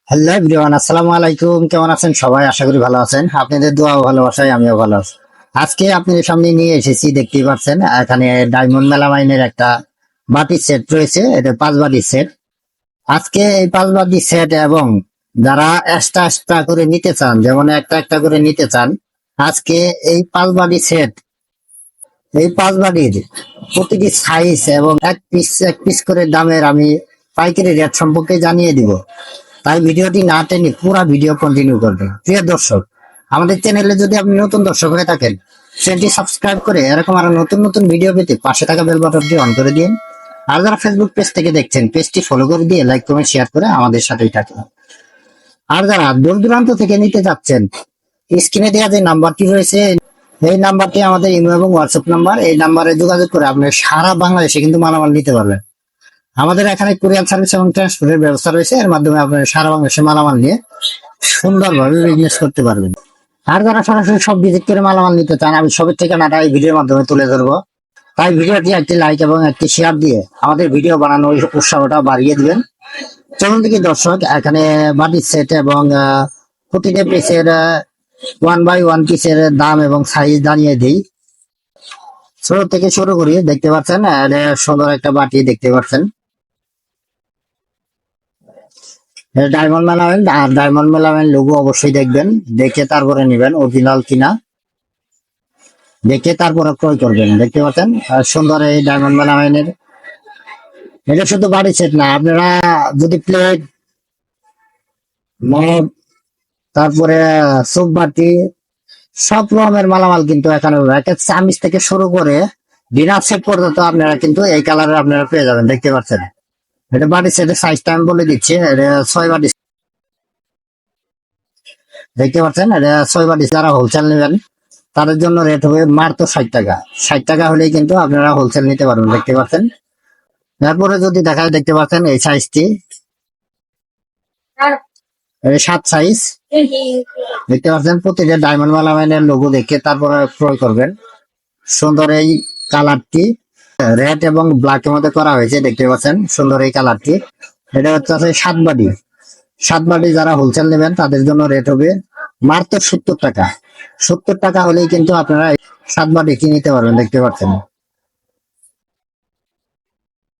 Hello everyone, আসসালামু আলাইকুম। কেমন আছেন সবাই? আশা করি ভালো আছেন। আপনাদের দোয়া ও ভালোবাসায় আমিও ভালো আছি। আজকে আপনাদের সামনে নিয়ে এসেছি, দেখতেই পাচ্ছেন এখানে ডায়মন্ড মেলামাইনের একটা বাটির সেট রয়েছে। এটা 5 বাটির সেট। আজকে এই 5 বাটির সেট এবং যারা এক্সট্রা এক্সট্রা করে নিতে চান, যেমন একটা একটা করে নিতে চান, আজকে এই 5 বাটির সেট, এই 5 বাটির প্রতিটি সাইজ এবং এক পিস করে দামের আমি পাইকারি রেট সম্পর্কে জানিয়ে দিব। তাই ভিডিওটি না টেনে পুরো ভিডিও কন্টিনিউ করবেন। প্রিয় দর্শক, আমাদের চ্যানেলে যদি আপনি নতুন দর্শক হয়ে থাকেন, চ্যানেলটি সাবস্ক্রাইব করে এরকম আরো নতুন নতুন ভিডিও পেতে পাশে থাকা বেল বাটনটি অন করে দিন। আর যারা ফেসবুক পেজ থেকে দেখছেন, পেজটি ফলো করে দিয়ে লাইক কমেন্ট শেয়ার করে আমাদের সাথেই থাকুন। আর যারা দূর দূরান্ত থেকে নিতে যাচ্ছেন, স্ক্রিনে দেওয়া যে নাম্বারটি রয়েছে, এই নাম্বারটি আমাদের ইমেল এবং হোয়াটসঅ্যাপ নাম্বার। এই নাম্বারে যোগাযোগ করে আপনি সারা বাংলাদেশে কিন্তু মালামাল নিতে পারবেন। আমাদের এখানে কুরিয়ার সার্ভিস এবং ট্রান্সপোর্টের ব্যবস্থা রয়েছে। এর মাধ্যমে আপনারা সারা বাংলাদেশে মালামাল নিয়ে সুন্দরভাবে বিজনেস করতে পারবেন। আর যারা সরাসরি সব ভিজিট করে মালামাল নিতে চান, আমি সবের ঠিকানাটা এই ভিডিওর মাধ্যমে তুলে ধরবো। তাই ভিডিওটি একটি লাইক এবং একটি শেয়ার দিয়ে আমাদের ভিডিও বানানোর উৎসাহটা বাড়িয়ে দিবেন। চলুন দেখি দর্শক, এখানে বাটির সেট এবং প্রতিটা পিসের 1 বাই 1 পিসের দাম এবং সাইজ জানিয়ে দিই। ছোট থেকে শুরু করি। দেখতে পাচ্ছেন সুন্দর একটা বাটি দেখতে পাচ্ছেন। ডায়মন্ড মেলামেন, আর ডায়মন্ড মেলামেন লোগো অবশ্যই দেখবেন, দেখে তারপরে নিবেন অরিজিনাল কিনা, দেখে তারপরে ক্রয় করবেন। দেখতে পাচ্ছেন সুন্দর এই ডায়মন্ড মেলামেনের। এটা শুধু বাড়ি সেট না, আপনারা যদি প্লেট, মগ, তারপরে সুপ বাটি, সব রকমের মালামাল কিন্তু এখানে চামিচ থেকে শুরু করে ডিনার সেট পর্যন্ত আপনারা কিন্তু এই কালারের আপনারা পেয়ে যাবেন। দেখতে পাচ্ছেন এটা বাড়ি সেটের সাইজটা আমি বলে দিচ্ছি। এটা 6 বাটি। দেখতে পাচ্ছেন এটা 6 বাটি। যারা হোলসেল নেবেন তাদের জন্য রেট হবে মাত্র 60 টাকা। 60 টাকা হলেই কিন্তু আপনারা হোলসেল নিতে পারবেন। দেখতে পাচ্ছেন। তারপরে যদি দেখায়, দেখতে পাচ্ছেন এই সাইজটি 7 সাইজ। দেখতে পাচ্ছেন প্রতিটা ডায়মন্ড মেলামাইনের লোগো দেখে তারপরে ক্রয় করবেন। সুন্দর এই কালারটি রেড এবং ব্ল্যাক এর মধ্যে করা হয়েছে। দেখতে পাচ্ছেন সুন্দর এই কালারটি। এটা হচ্ছে 7 বাটি। 7 বাটি যারা হোলসেল নেবেন তাদের জন্য রেট হবে মাত্র 70 টাকা। 70 টাকা হলেই কিন্তু আপনারা 7 বাটি কিনে নিতে পারবেন। দেখতে পাচ্ছেন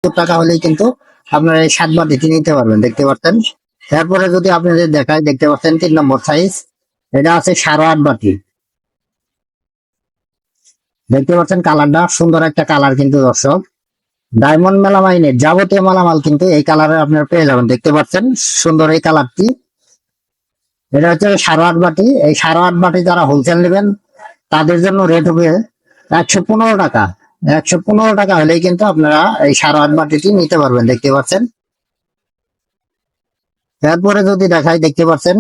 70 টাকা হলেই কিন্তু আপনারা এই 7 বাটি কিনে নিতে পারবেন। দেখতে পাচ্ছেন। তারপরে যদি আপনাদের দেখায়, দেখতে পাচ্ছেন 3 নম্বর সাইজ। এটা আছে 8.5 বাটি। দেখতে পাচ্ছেন কালারটা সুন্দর একটা কালার কিন্তু দর্শক। ডায়মন্ড মেলামাইনের যাবতীয় মালামাল কিন্তু এই কালারের আপনারা পেয়ে যাবেন। দেখতে পাচ্ছেন সুন্দর এই কালারটি। এটা হচ্ছে 8.5 বাটি। এই 8.5 বাটি যারা হোলসেল নেবেন তাদের জন্য রেট হবে 115 টাকা। 115 টাকা হলেই কিন্তু আপনারা এই 8.5 বাটিটি নিতে পারবেন। দেখতে পাচ্ছেন। তারপরে যদি দেখাই, দেখতে পাচ্ছেন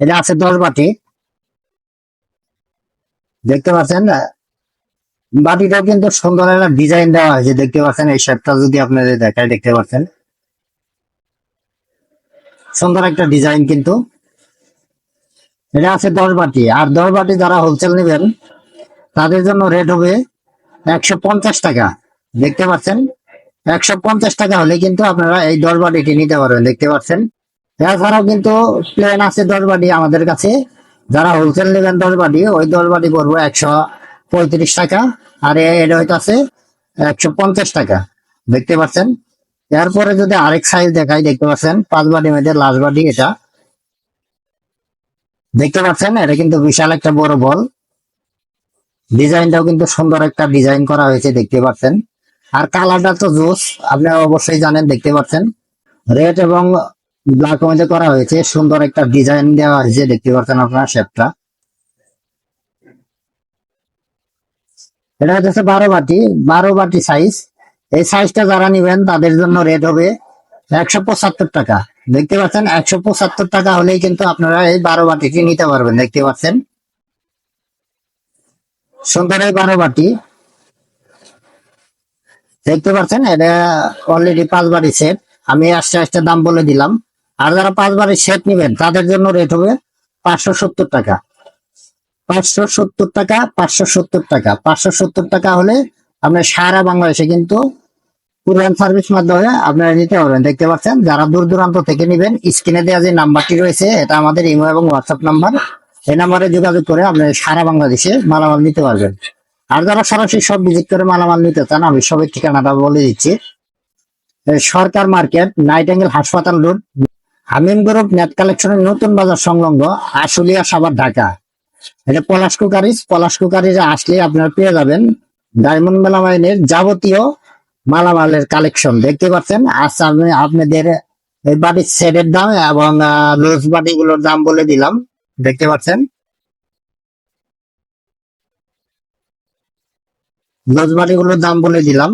এটা আছে 10 বাটি। দেখতে পাচ্ছেন বাটিটাও কিন্তু সুন্দর একটা ডিজাইন দেওয়া হয়েছে। দেখতে পাচ্ছেন এই শেপটা যদি আপনাদের দেখায়, দেখতে পাচ্ছেন সুন্দর একটা ডিজাইন কিন্তু। এটা আছে 10 বাটি। আর 10 বাটি যারা হোলসেল নেবেন তাদের জন্য রেট হবে 150 টাকা। দেখতে পাচ্ছেন 150 টাকা হলে কিন্তু আপনারা এই 10 বাটিটি নিতে পারবেন। দেখতে পাচ্ছেন। এছাড়াও কিন্তু প্লেন আছে 10 বাটি আমাদের কাছে। যারা হোলসেল নেবেন 10 বাটি, ওই 10 বাটি পড়বো 135 টাকা। আর এটা হইতাছে 150 টাকা। দেখতে পাচ্ছেন। এরপরে যদি আরেক সাইজ দেখাই, দেখতে পাচ্ছেন 5 বাটির মধ্যে লাস্ট বাটি এটা। দেখতে পাচ্ছেন এটা কিন্তু বিশাল একটা বড় বল। ডিজাইনটাও কিন্তু সুন্দর একটা ডিজাইন করা হয়েছে। দেখতে পাচ্ছেন। আর কালারটা তো জোস, আপনারা অবশ্যই জানেন। দেখতে পাচ্ছেন রেড এবং ব্ল্যাক মধ্যে করা হয়েছে, সুন্দর একটা ডিজাইন দেওয়া হয়েছে। দেখতে পাচ্ছেন আপনার শেপটা। এটা হচ্ছে 12 বাটি। 12 বাটি সাইজ। এই সাইজটা যারা নিবেন তাদের জন্য রেট হবে 175 টাকা। দেখতে পাচ্ছেন 175 টাকা হলেই কিন্তু আপনারা এই 12 বাটিটি নিতে পারবেন। দেখতে পাচ্ছেন সুন্দর এই 12 বাটি। দেখতে পাচ্ছেন এটা অলরেডি 5 বাটি সেট। আমি আস্তে আস্তে দাম বলে দিলাম। আর যারা 5 বাটি সেট নিবেন তাদের জন্য রেট হবে 570 টাকা। 570 টাকা, 570 টাকা, 570 টাকা হলে আপনার সারা বাংলাদেশে কিন্তু কুরিয়ার সার্ভিস মাধ্যমে আপনারা নিতে পারবেন। দেখতে পাচ্ছেন, যারা দূর দূরান্ত থেকে নেবেন, স্ক্রিনে দেওয়া যে নাম্বারটি রয়েছে এটা আমাদের ইমো এবং হোয়াটসঅ্যাপ নাম্বার। এই নাম্বারে যোগাযোগ করে আপনারা সারা বাংলাদেশে মালামাল নিতে পারবেন। আর যারা সরাসরি সব ভিজিট করে মালামাল নিতে চান, আমি সবের ঠিকানাটা বলে দিচ্ছি। সরকার মার্কেট, নাইটিঙ্গেল হাসপাতাল রোড, হামিম গ্রুপ নেট কালেকশনের নতুন বাজার সংলগ্ন, আশুলিয়া, সাভার, ঢাকা। এটা পলাশ কুকারিজ আসলে আপনারা পেয়ে যাবেন ডায়মন্ড মেলামাইনের যাবতীয় মালামালের কালেকশন। দেখতে পাচ্ছেন, আচ্ছা আমি আপনাদের এই বাটির সেটের দাম এবং রোজ বাটি গুলোর দাম বলে দিলাম। দেখতে পাচ্ছেন, রোজ বাটি গুলোর দাম বলে দিলাম।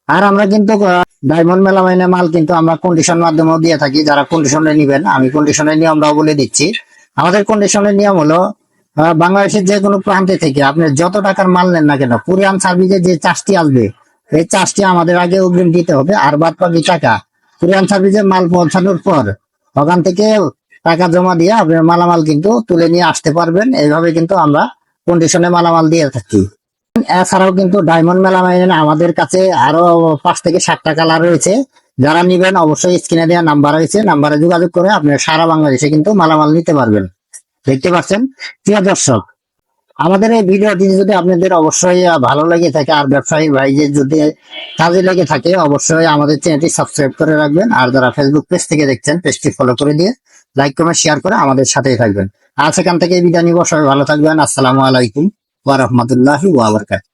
আর আমরা কিন্তু ডায়মন্ড মেলামাইনের মাল কিন্তু আমরা কন্ডিশন মাধ্যমেও দিয়ে থাকি। যারা কন্ডিশনে নিবেন, আমি কন্ডিশনের নিয়মটাও বলে দিচ্ছি। আমাদের কন্ডিশনের নিয়ম হলো, বাংলাদেশের যে কোনো প্রান্তে থেকে আপনি যত টাকার মাল নেন না কেন, কুরিয়ান সার্ভিসে যে চার্জটি আসবে এই চার্জটি আমাদের আগে অগ্রিম দিতে হবে। আর বাদ বাকি টাকা কুরিয়ান সার্ভিসে মাল পৌঁছানোর পর ওখান থেকে টাকা জমা দিয়ে আপনার মালামাল কিন্তু তুলে নিয়ে আসতে পারবেন। এইভাবে কিন্তু আমরা কন্ডিশনে মালামাল দিয়ে থাকি। এছাড়াও কিন্তু ডায়মন্ড মেলামাইনে আমাদের কাছে আরো 5 থেকে 7টা কালার রয়েছে। যারা নিবেন অবশ্যই স্ক্রিনে দেওয়া নাম্বার রয়েছে, নাম্বারে যোগাযোগ করে আপনি সারা বাংলাদেশে কিন্তু মালামাল নিতে পারবেন। দেখতে পাচ্ছেন, প্রিয় দর্শক, আমাদের এই ভিডিওটি যদি আপনাদের অবশ্যই ভালো লেগে থাকে আর ব্যবসায়ী ভাইদের যদি কাজে লেগে থাকে, অবশ্যই আমাদের চ্যানেলটি সাবস্ক্রাইব করে রাখবেন। আর যারা ফেসবুক পেজ থেকে দেখছেন, পেজটি ফলো করে দিয়ে লাইক কমেন্ট শেয়ার করে আমাদের সাথেই থাকবেন। আজ এখান থেকে বিদায় নিব। সবাই ভালো থাকবেন। আসসালামু আলাইকুম ওয়া রাহমাতুল্লাহি ওয়া বারাকাতুহু।